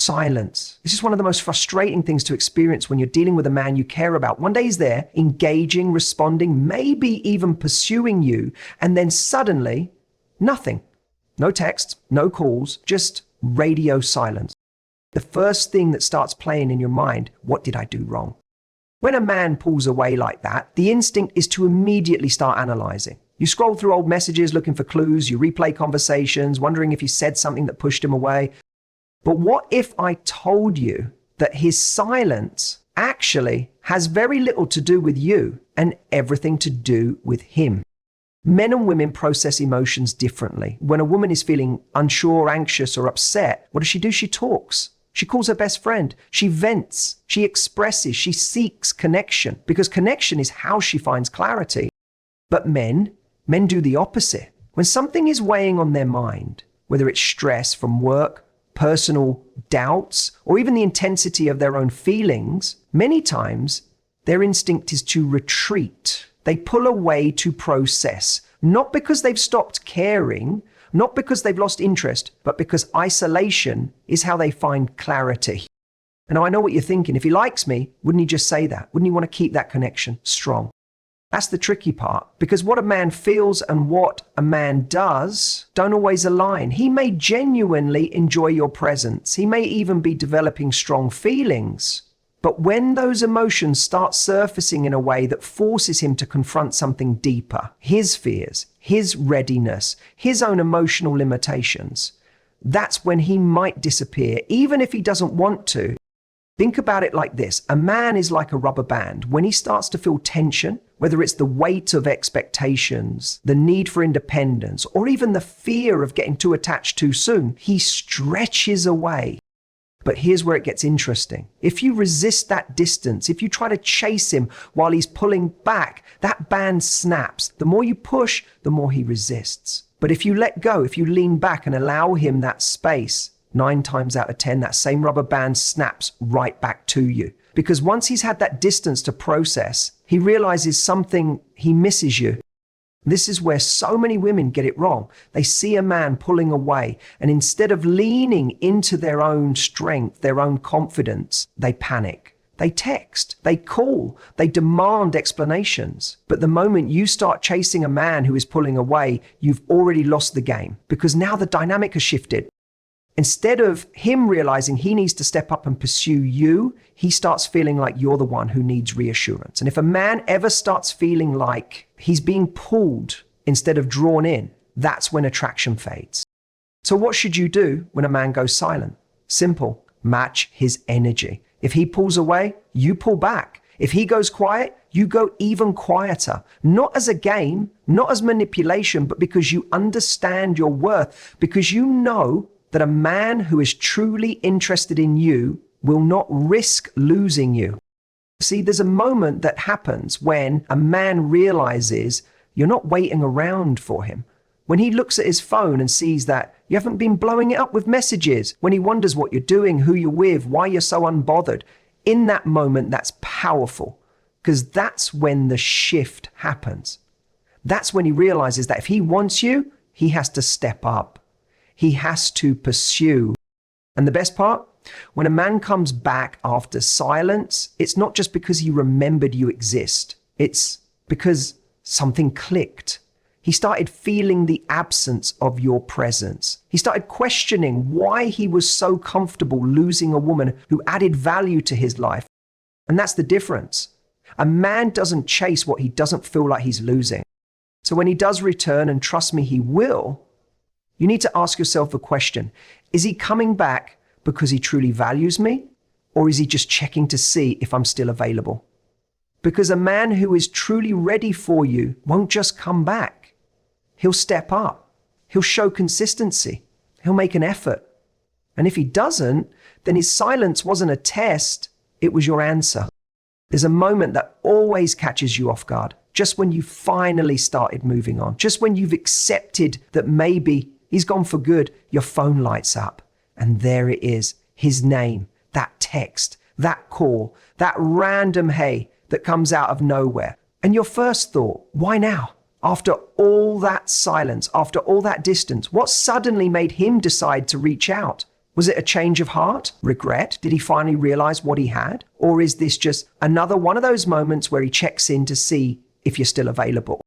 Silence. This is one of the most frustrating things to experience when you're dealing with a man you care about. One day he's there, engaging, responding, maybe even pursuing you, and then suddenly, nothing. No texts, no calls, just radio silence. The first thing that starts playing in your mind, what did I do wrong? When a man pulls away like that, the instinct is to immediately start analyzing. You scroll through old messages looking for clues, you replay conversations, wondering if you said something that pushed him away. But what if I told you that his silence actually has very little to do with you and everything to do with him? Men and women process emotions differently. When a woman is feeling unsure, anxious, or upset, what does? She talks. She calls her best friend. She vents. She expresses. She seeks connection, because connection is how she finds clarity. But men do the opposite. When something is weighing on their mind, whether it's stress from work, personal doubts, or even the intensity of their own feelings, many times their instinct is to retreat. They pull away to process, not because they've stopped caring, not because they've lost interest, but because isolation is how they find clarity. And I know what you're thinking. If he likes me, wouldn't he just say that? Wouldn't he want to keep that connection strong? That's the tricky part, because what a man feels and what a man does don't always align. He may genuinely enjoy your presence. He may even be developing strong feelings. But when those emotions start surfacing in a way that forces him to confront something deeper, his fears, his readiness, his own emotional limitations, that's when he might disappear, even if he doesn't want to. Think about it like this. A man is like a rubber band. When he starts to feel tension, whether it's the weight of expectations, the need for independence, or even the fear of getting too attached too soon, he stretches away. But here's where it gets interesting. If you resist that distance, if you try to chase him while he's pulling back, that band snaps. The more you push, the more he resists. But if you let go, if you lean back and allow him that space, 9 times out of 10, that same rubber band snaps right back to you. Because once he's had that distance to process, he realizes something, he misses you. This is where so many women get it wrong. They see a man pulling away, and instead of leaning into their own strength, their own confidence, they panic. They text, they call, they demand explanations. But the moment you start chasing a man who is pulling away, you've already lost the game, because now the dynamic has shifted. Instead of him realizing he needs to step up and pursue you, he starts feeling like you're the one who needs reassurance. And if a man ever starts feeling like he's being pulled instead of drawn in, that's when attraction fades. So what should you do when a man goes silent? Simple. Match his energy. If he pulls away, you pull back. If he goes quiet, you go even quieter. Not as a game, not as manipulation, but because you understand your worth, because you know that a man who is truly interested in you will not risk losing you. See, there's a moment that happens when a man realizes you're not waiting around for him. When he looks at his phone and sees that you haven't been blowing it up with messages, when he wonders what you're doing, who you're with, why you're so unbothered, in that moment, that's powerful, because that's when the shift happens. That's when he realizes that if he wants you, he has to step up. He has to pursue. And the best part, when a man comes back after silence, it's not just because he remembered you exist. It's because something clicked. He started feeling the absence of your presence. He started questioning why he was so comfortable losing a woman who added value to his life. And that's the difference. A man doesn't chase what he doesn't feel like he's losing. So when he does return, and trust me, he will, you need to ask yourself a question. Is he coming back because he truly values me? Or is he just checking to see if I'm still available? Because a man who is truly ready for you won't just come back. He'll step up. He'll show consistency. He'll make an effort. And if he doesn't, then his silence wasn't a test. It was your answer. There's a moment that always catches you off guard. Just when you finally started moving on. Just when you've accepted that maybe he's gone for good, your phone lights up. And there it is, his name, that text, that call, that random hey that comes out of nowhere. And your first thought, why now? After all that silence, after all that distance, what suddenly made him decide to reach out? Was it a change of heart? Regret? Did he finally realize what he had? Or is this just another one of those moments where he checks in to see if you're still available?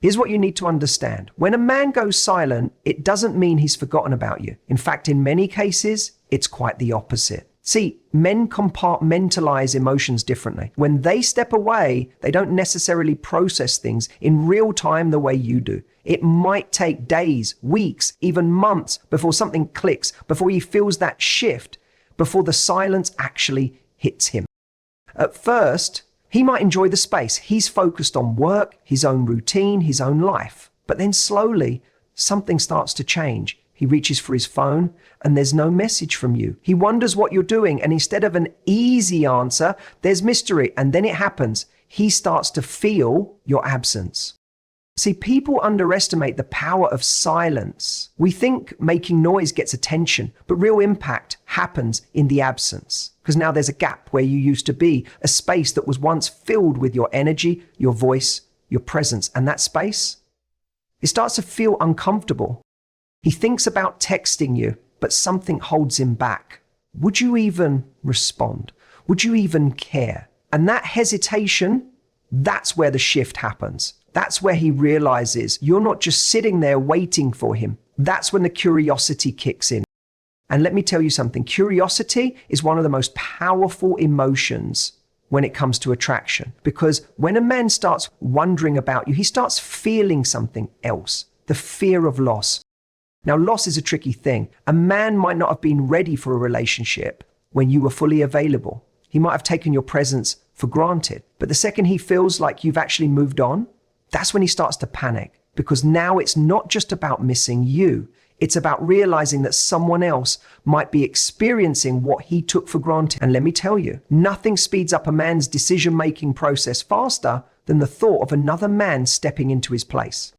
Here's what you need to understand. When a man goes silent, it doesn't mean he's forgotten about you. In fact, in many cases, it's quite the opposite. See, men compartmentalize emotions differently. When they step away, they don't necessarily process things in real time the way you do. It might take days, weeks, even months before something clicks, before he feels that shift, before the silence actually hits him. At first, he might enjoy the space. He's focused on work, his own routine, his own life. But then slowly, something starts to change. He reaches for his phone and there's no message from you. He wonders what you're doing, and instead of an easy answer, there's mystery. And then it happens. He starts to feel your absence. See, people underestimate the power of silence. We think making noise gets attention, but real impact happens in the absence. Because now there's a gap where you used to be, a space that was once filled with your energy, your voice, your presence. And that space, it starts to feel uncomfortable. He thinks about texting you, but something holds him back. Would you even respond? Would you even care? And that hesitation, that's where the shift happens. That's where he realizes you're not just sitting there waiting for him. That's when the curiosity kicks in. And let me tell you something, curiosity is one of the most powerful emotions when it comes to attraction. Because when a man starts wondering about you, he starts feeling something else, the fear of loss. Now, loss is a tricky thing. A man might not have been ready for a relationship when you were fully available. He might have taken your presence for granted. But the second he feels like you've actually moved on, that's when he starts to panic, because now it's not just about missing you. It's about realizing that someone else might be experiencing what he took for granted. And let me tell you, nothing speeds up a man's decision-making process faster than the thought of another man stepping into his place.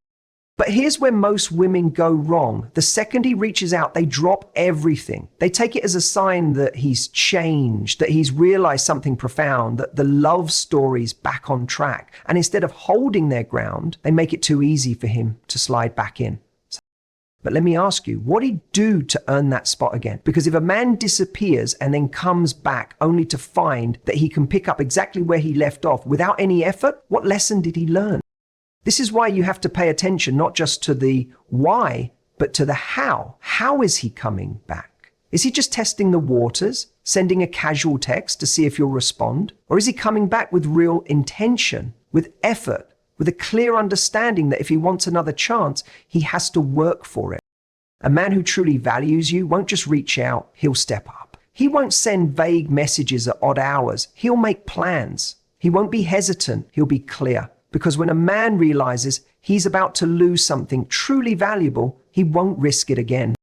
But here's where most women go wrong. The second he reaches out, they drop everything. They take it as a sign that he's changed, that he's realized something profound, that the love story's back on track. And instead of holding their ground, they make it too easy for him to slide back in. But let me ask you, what'd he do to earn that spot again? Because if a man disappears and then comes back only to find that he can pick up exactly where he left off without any effort, what lesson did he learn? This is why you have to pay attention not just to the why, but to the how. How is he coming back? Is he just testing the waters, sending a casual text to see if you'll respond? Or is he coming back with real intention, with effort, with a clear understanding that if he wants another chance, he has to work for it? A man who truly values you won't just reach out, he'll step up. He won't send vague messages at odd hours. He'll make plans. He won't be hesitant, he'll be clear. Because when a man realizes he's about to lose something truly valuable, he won't risk it again.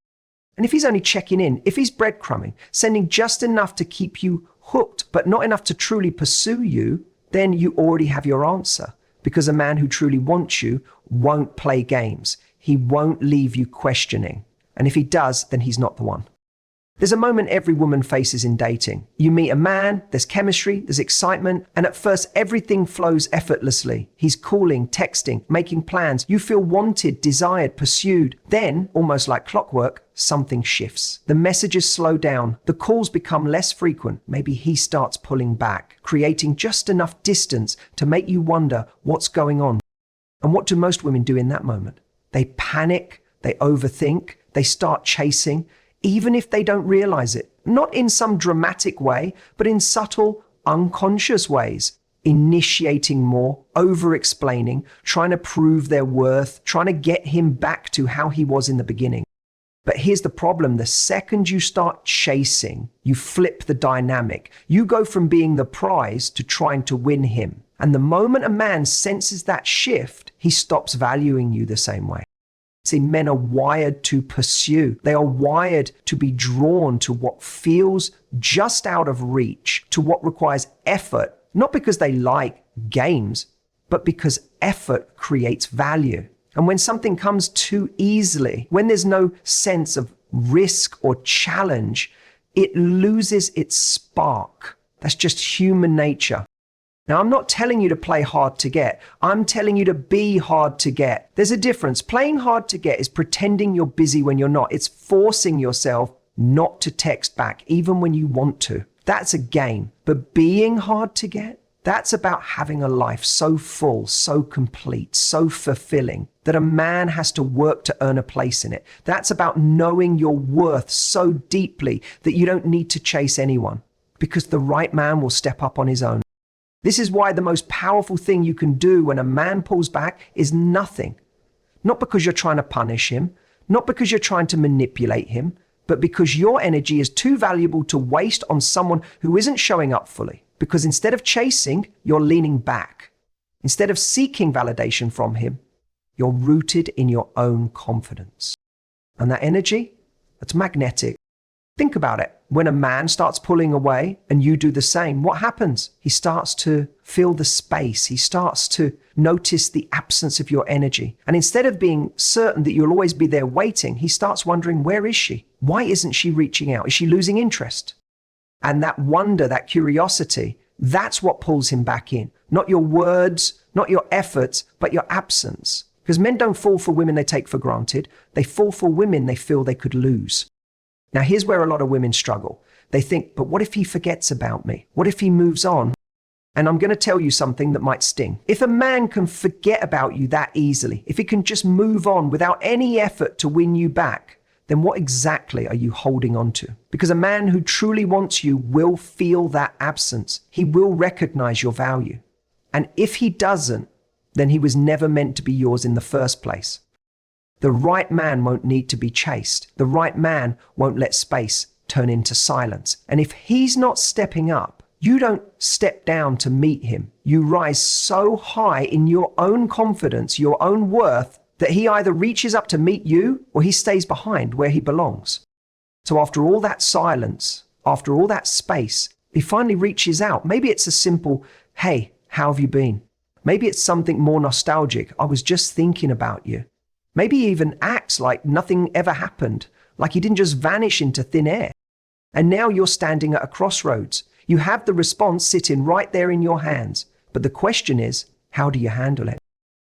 And if he's only checking in, if he's breadcrumbing, sending just enough to keep you hooked, but not enough to truly pursue you, then you already have your answer. Because a man who truly wants you won't play games. He won't leave you questioning. And if he does, then he's not the one. There's a moment every woman faces in dating. You meet a man, there's chemistry, there's excitement, and at first everything flows effortlessly. He's calling, texting, making plans. You feel wanted, desired, pursued. Then, almost like clockwork, something shifts. The messages slow down. The calls become less frequent. Maybe he starts pulling back, creating just enough distance to make you wonder what's going on. And what do most women do in that moment? They panic, they overthink, they start chasing, even if they don't realize it. Not in some dramatic way, but in subtle, unconscious ways. Initiating more, over-explaining, trying to prove their worth, trying to get him back to how he was in the beginning. But here's the problem. The second you start chasing, you flip the dynamic. You go from being the prize to trying to win him. And the moment a man senses that shift, he stops valuing you the same way. See, men are wired to pursue. They are wired to be drawn to what feels just out of reach, to what requires effort, not because they like games, but because effort creates value. And when something comes too easily, when there's no sense of risk or challenge, it loses its spark. That's just human nature. Now, I'm not telling you to play hard to get. I'm telling you to be hard to get. There's a difference. Playing hard to get is pretending you're busy when you're not. It's forcing yourself not to text back, even when you want to. That's a game. But being hard to get, that's about having a life so full, so complete, so fulfilling that a man has to work to earn a place in it. That's about knowing your worth so deeply that you don't need to chase anyone, because the right man will step up on his own. This is why the most powerful thing you can do when a man pulls back is nothing. Not because you're trying to punish him, not because you're trying to manipulate him, but because your energy is too valuable to waste on someone who isn't showing up fully. Because instead of chasing, you're leaning back. Instead of seeking validation from him, you're rooted in your own confidence. And that energy, that's magnetic. Think about it. When a man starts pulling away and you do the same, what happens? He starts to feel the space. He starts to notice the absence of your energy. And instead of being certain that you'll always be there waiting, he starts wondering, where is she? Why isn't she reaching out? Is she losing interest? And that wonder, that curiosity, that's what pulls him back in. Not your words, not your efforts, but your absence. Because men don't fall for women they take for granted. They fall for women they feel they could lose. Now, here's where a lot of women struggle. They think, but what if he forgets about me? What if he moves on? And I'm going to tell you something that might sting. If a man can forget about you that easily, if he can just move on without any effort to win you back, then what exactly are you holding on to? Because a man who truly wants you will feel that absence. He will recognize your value. And if he doesn't, then he was never meant to be yours in the first place. The right man won't need to be chased. The right man won't let space turn into silence. And if he's not stepping up, you don't step down to meet him. You rise so high in your own confidence, your own worth, that he either reaches up to meet you or he stays behind where he belongs. So after all that silence, after all that space, he finally reaches out. Maybe it's a simple, hey, how have you been? Maybe it's something more nostalgic. I was just thinking about you. Maybe he even acts like nothing ever happened, like he didn't just vanish into thin air. And now you're standing at a crossroads. You have the response sitting right there in your hands. But the question is, how do you handle it?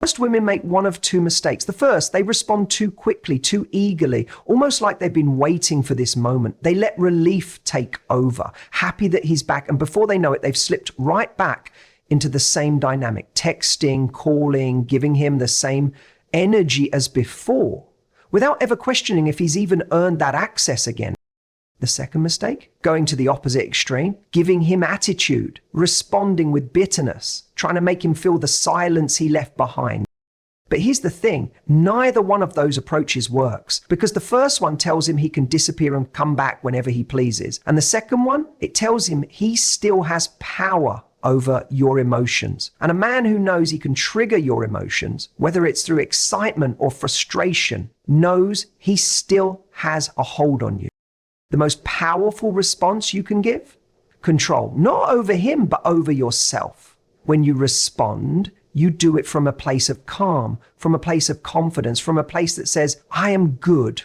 Most women make one of two mistakes. The first, they respond too quickly, too eagerly, almost like they've been waiting for this moment. They let relief take over, happy that he's back. And before they know it, they've slipped right back into the same dynamic, texting, calling, giving him the same energy as before, without ever questioning if he's even earned that access again. The second mistake, going to the opposite extreme, giving him attitude, responding with bitterness, trying to make him feel the silence he left behind. But here's the thing, neither one of those approaches works, because the first one tells him he can disappear and come back whenever he pleases. And the second one, it tells him he still has power over your emotions. And a man who knows he can trigger your emotions, whether it's through excitement or frustration, knows he still has a hold on you. The most powerful response you can give? Control, not over him, but over yourself. When you respond, you do it from a place of calm, from a place of confidence, from a place that says, I am good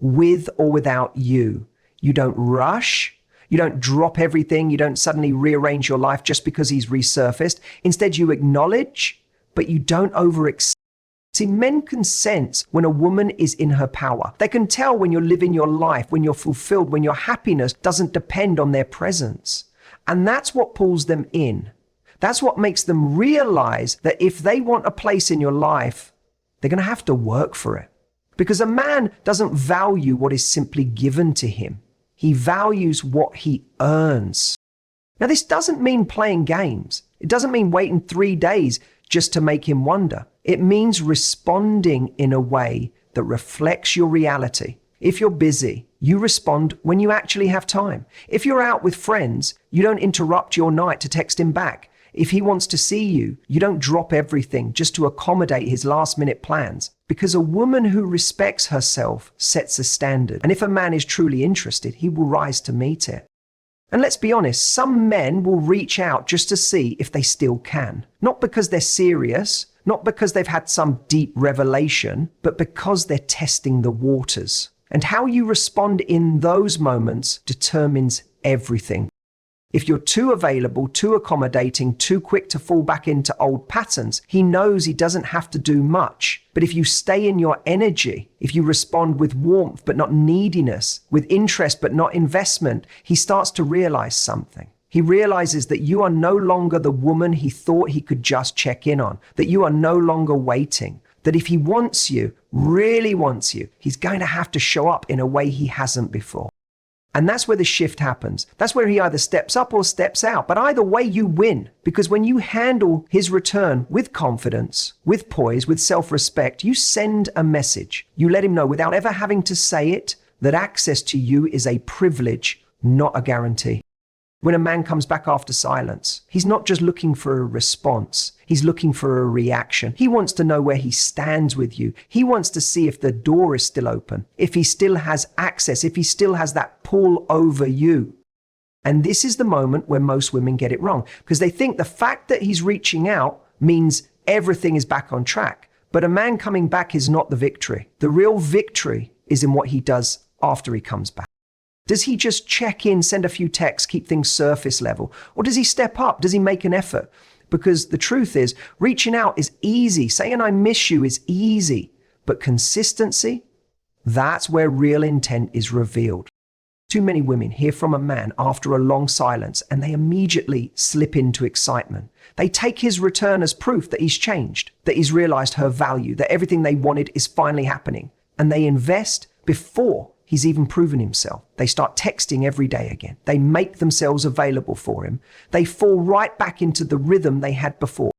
with or without you. You don't rush. You don't drop everything. You don't suddenly rearrange your life just because he's resurfaced. Instead, you acknowledge, but you don't overextend. See, men can sense when a woman is in her power. They can tell when you're living your life, when you're fulfilled, when your happiness doesn't depend on their presence. And that's what pulls them in. That's what makes them realize that if they want a place in your life, they're going to have to work for it. Because a man doesn't value what is simply given to him. He values what he earns. Now, this doesn't mean playing games. It doesn't mean waiting 3 days just to make him wonder. It means responding in a way that reflects your reality. If you're busy, you respond when you actually have time. If you're out with friends, you don't interrupt your night to text him back. If he wants to see you, you don't drop everything just to accommodate his last-minute plans. Because a woman who respects herself sets a standard. And if a man is truly interested, he will rise to meet it. And let's be honest, some men will reach out just to see if they still can. Not because they're serious, not because they've had some deep revelation, but because they're testing the waters. And how you respond in those moments determines everything. If you're too available, too accommodating, too quick to fall back into old patterns, he knows he doesn't have to do much. But if you stay in your energy, if you respond with warmth but not neediness, with interest but not investment, he starts to realize something. He realizes that you are no longer the woman he thought he could just check in on, that you are no longer waiting, that if he wants you, really wants you, he's going to have to show up in a way he hasn't before. And that's where the shift happens. That's where he either steps up or steps out. But either way, you win. Because when you handle his return with confidence, with poise, with self-respect, you send a message. You let him know without ever having to say it, that access to you is a privilege, not a guarantee. When a man comes back after silence, he's not just looking for a response. He's looking for a reaction. He wants to know where he stands with you. He wants to see if the door is still open, if he still has access, if he still has that pull over you. And this is the moment where most women get it wrong, because they think the fact that he's reaching out means everything is back on track. But a man coming back is not the victory. The real victory is in what he does after he comes back. Does he just check in, send a few texts, keep things surface level? Or does he step up? Does he make an effort? Because the truth is, reaching out is easy. Saying I miss you is easy. But consistency, that's where real intent is revealed. Too many women hear from a man after a long silence and they immediately slip into excitement. They take his return as proof that he's changed, that he's realized her value, that everything they wanted is finally happening. And they invest before he's even proven himself. They start texting every day again. They make themselves available for him. They fall right back into the rhythm they had before.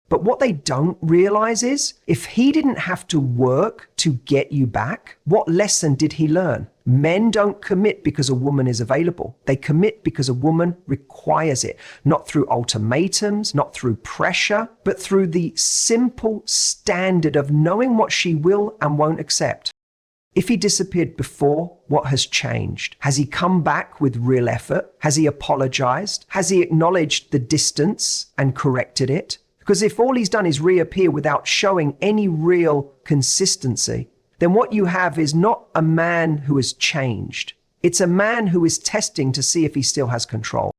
But what they don't realize is, if he didn't have to work to get you back, what lesson did he learn? Men don't commit because a woman is available. They commit because a woman requires it, not through ultimatums, not through pressure, but through the simple standard of knowing what she will and won't accept. If he disappeared before, what has changed? Has he come back with real effort? Has he apologized? Has he acknowledged the distance and corrected it? Because if all he's done is reappear without showing any real consistency, then what you have is not a man who has changed. It's a man who is testing to see if he still has control.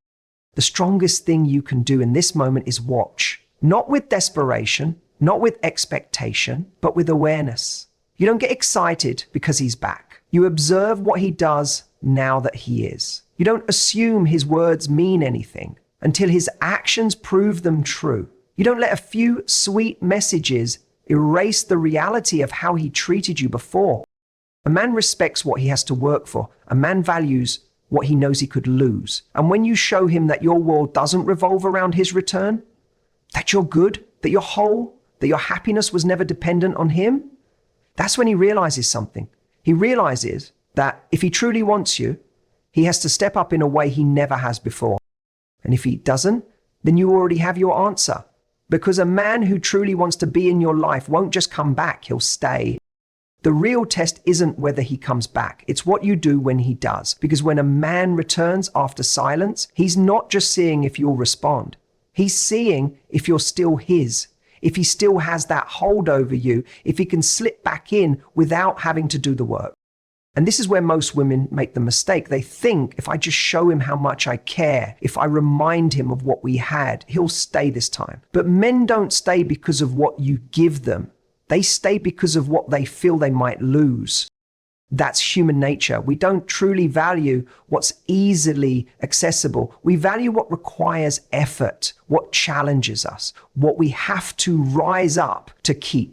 The strongest thing you can do in this moment is watch. Not with desperation, not with expectation, but with awareness. You don't get excited because he's back. You observe what he does now that he is. You don't assume his words mean anything until his actions prove them true. You don't let a few sweet messages erase the reality of how he treated you before. A man respects what he has to work for. A man values what he knows he could lose. And when you show him that your world doesn't revolve around his return, that you're good, that you're whole, that your happiness was never dependent on him, that's when he realizes something. He realizes that if he truly wants you, he has to step up in a way he never has before. And if he doesn't, then you already have your answer. Because a man who truly wants to be in your life won't just come back, he'll stay. The real test isn't whether he comes back, it's what you do when he does. Because when a man returns after silence, he's not just seeing if you'll respond. He's seeing if you're still his. If he still has that hold over you, if he can slip back in without having to do the work. And this is where most women make the mistake. They think, if I just show him how much I care, if I remind him of what we had, he'll stay this time. But men don't stay because of what you give them. They stay because of what they feel they might lose. That's human nature. We don't truly value what's easily accessible. We value what requires effort, what challenges us, what we have to rise up to keep.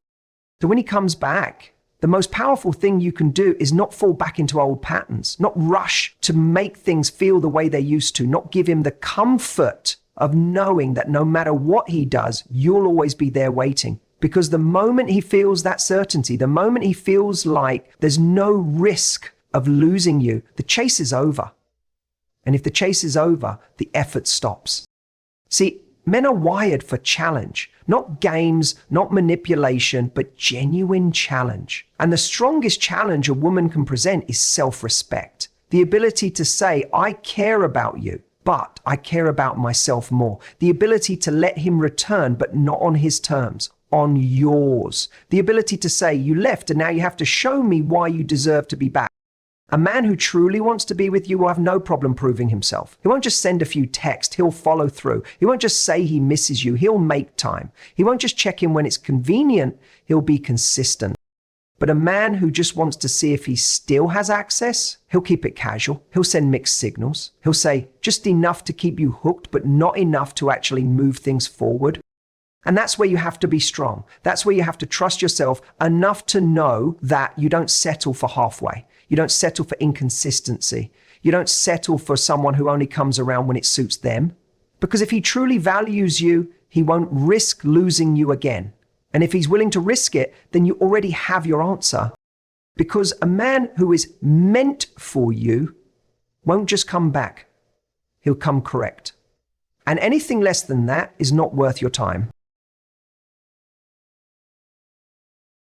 So when he comes back, the most powerful thing you can do is not fall back into old patterns, not rush to make things feel the way they used to, not give him the comfort of knowing that no matter what he does, you'll always be there waiting. Because the moment he feels that certainty, the moment he feels like there's no risk of losing you, the chase is over. And if the chase is over, the effort stops. See, men are wired for challenge, not games, not manipulation, but genuine challenge. And the strongest challenge a woman can present is self-respect. The ability to say, I care about you, but I care about myself more. The ability to let him return, but not on his terms, on yours. The ability to say, you left and now you have to show me why you deserve to be back. A man who truly wants to be with you will have no problem proving himself. He won't just send a few texts, he'll follow through. He won't just say he misses you, he'll make time. He won't just check in when it's convenient, he'll be consistent. But a man who just wants to see if he still has access, he'll keep it casual. He'll send mixed signals. He'll say just enough to keep you hooked, but not enough to actually move things forward. And that's where you have to be strong. That's where you have to trust yourself enough to know that you don't settle for halfway. You don't settle for inconsistency. You don't settle for someone who only comes around when it suits them. Because if he truly values you, he won't risk losing you again. And if he's willing to risk it, then you already have your answer. Because a man who is meant for you won't just come back. He'll come correct. And anything less than that is not worth your time.